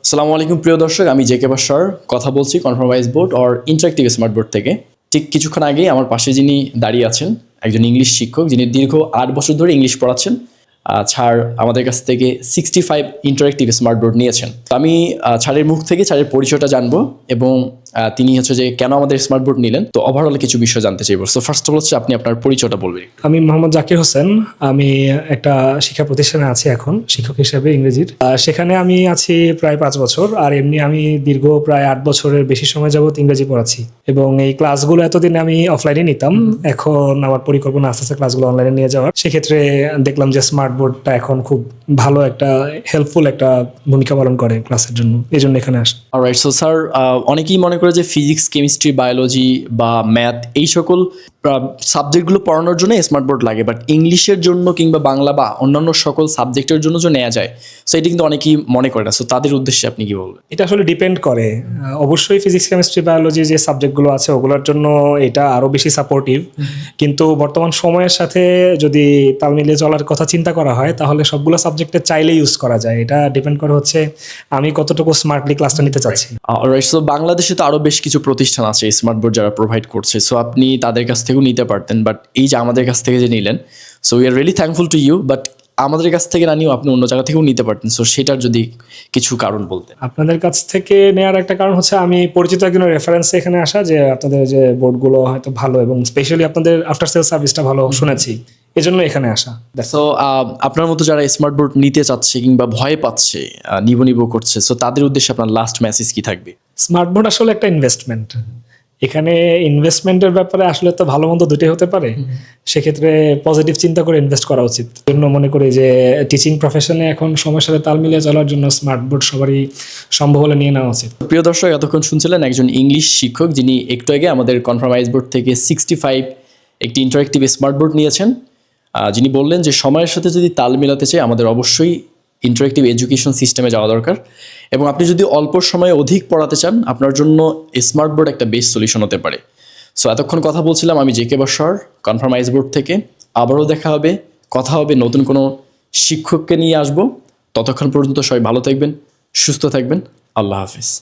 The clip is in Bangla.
আসসালামু আলাইকুম প্রিয় দর্শক, আমি জেকে বাশার কথা বলছি কনফার্মাইজ board or interactive smart board থেকে। ঠিক কিছুক্ষণ আগেই আমার পাশে যিনি দাঁড়িয়ে আছেন একজন ইংলিশ শিক্ষক, যিনি দীর্ঘ ৮ বছর ধরে ইংলিশ পড়াচ্ছেন। ছাড় আমাদের কাছ থেকে 65 ইন্টারেক্টিভ স্মার্ট বোর্ড নিয়েছেন। তো আমি ছাড়ের মুখ থেকে ছাড়ের পরিচয়টা জানবো এবং তিনি হচ্ছে যে কেন আমাদের স্মার্ট বোর্ড নিলেন, তো ওভারঅল কিছু বিষয় জানতে চাইবো। সো ফার্স্ট অফ অল হচ্ছে আপনি আপনার পরিচয়টা বলবেন। আমি মোহাম্মদ জাকির হোসেন। আমি একটা শিক্ষা প্রতিষ্ঠানে আছি এখন শিক্ষক হিসেবে ইংরেজির। সেখানে আমি আছি প্রায় 5 বছর, আর এমনি আমি দীর্ঘ প্রায় 8 বছরের বেশি সময় যাবত ইংরেজি পড়াচ্ছি। এবং এই ক্লাসগুলো এতদিন আমি অফলাইনে নিতাম, এখন আমার পরিকল্পনা আস্তে আস্তে ক্লাসগুলো অনলাইনে নিয়ে যাওয়ার। সেক্ষেত্রে দেখলাম যে স্মার্ট বোর্ডটা এখন খুব ভালো একটা হেল্পফুল একটা ভূমিকা পালন করে ক্লাসের জন্য, এই জন্য এখানে আসা। অলরাইট, সো স্যার, অনেকেই মনে করে যে ফিজিক্স, কেমিস্ট্রি, বায়োলজি বা ম্যাথ এই সকল সাবজেক্টগুলো পড়ানোর জন্য স্মার্ট বোর্ড লাগে, বাট ইংলিশের জন্য কিংবা বাংলা বা অন্যান্য সকল সাবজেক্টের জন্য যে নেওয়া যায়, সো এটা কিন্তু অনেকেই মনে করে না। সো তাদের উদ্দেশ্যে আপনি কি বলবেন? এটা আসলে ডিপেন্ড করে। অবশ্যই ফিজিক্স, কেমিস্ট্রি, বায়োলজি যে সাবজেক্টগুলো আছে ওগুলোর জন্য এটা আরও বেশি সাপোর্টিভ, কিন্তু বর্তমান সময়ের সাথে যদি তাল মিলিয়ে চলার কথা চিন্তা করা হয় তাহলে সবগুলো সাবজেক্টে চাইলে ইউজ করা যায়। এটা ডিপেন্ড করে হচ্ছে আমি কতটুকু স্মার্টলি ক্লাসটা নিতে চাচ্ছি। অলরাইট, সো বাংলাদেশে তো আরও বেশ কিছু প্রতিষ্ঠান আছে স্মার্ট বোর্ড যারা প্রোভাইড করছে, সো আপনি তাদের কাছ থেকেও নিতে পারতেন, বাট এই যে আমাদের কাছ থেকে যে নিলেন, so we are really thankful to you. But আমাদের কাছ থেকে না নিয়েও আপনি অন্য জায়গা থেকেও নিতে পারতেন, সো সেটার যদি কিছু কারণ বলতেন। আপনাদের কাছ থেকে নেওয়ার একটা কারণ হচ্ছে আমি পরিচিত একজনের রেফারেন্সে এখানে আসা, যে আপনাদের যে বোর্ডগুলো হয়তো ভালো এবং স্পেশালি আপনাদের আফটার সেল সার্ভিসটা ভালো শুনেছি, এজন্য এখানে আসা। সো আপনার মতো যারা স্মার্ট বোর্ড নিতে চাচ্ছে কিংবা ভয় পাচ্ছে, নিব করছে, সো তাদের উদ্দেশ্যে আপনার লাস্ট মেসেজ কি থাকবে? স্মার্ট বোর্ড আসলে একটা ইনভেস্টমেন্ট। এখানে ইনভেস্টমেন্টের ব্যাপারে আসলে তো ভালো মন্দ দুটোই হতে পারে, সেক্ষেত্রে পজিটিভ চিন্তা করে ইনভেস্ট করা উচিত। জন্য মনে করি যে টিচিং প্রফেশনে এখন সময়ের সাথে তাল মিলিয়ে চলার জন্য স্মার্ট বোর্ড সবারই সম্ভব হলে নিয়ে নেওয়া উচিত। প্রিয় দর্শক, এতক্ষণ শুনছিলেন একজন ইংলিশ শিক্ষক, যিনি একটু আগে আমাদের কনফার্মাইজ বোর্ড থেকে 65 একটি ইন্টারেক্টিভ স্মার্ট বোর্ড নিয়েছেন। যিনি বললেন যে সময়ের সাথে যদি তাল মেলাতে চাই আমাদের অবশ্যই ইন্টারেক্টিভ এডুকেশন সিস্টেমে যাওয়া দরকার, এবং আপনি যদি অল্প সময়ে অধিক পড়াতে চান আপনার জন্য স্মার্ট বোর্ড একটা বেস্ট সলিউশন হতে পারে। সো এতক্ষণ কথা বলছিলাম আমি জেকে বাশার কনফার্মাইজ বোর্ড থেকে। আবারও দেখা হবে, কথা হবে, নতুন কোনো শিক্ষককে নিয়ে আসবো। ততক্ষণ পর্যন্ত সবাই ভালো থাকবেন, সুস্থ থাকবেন। আল্লাহ হাফিজ।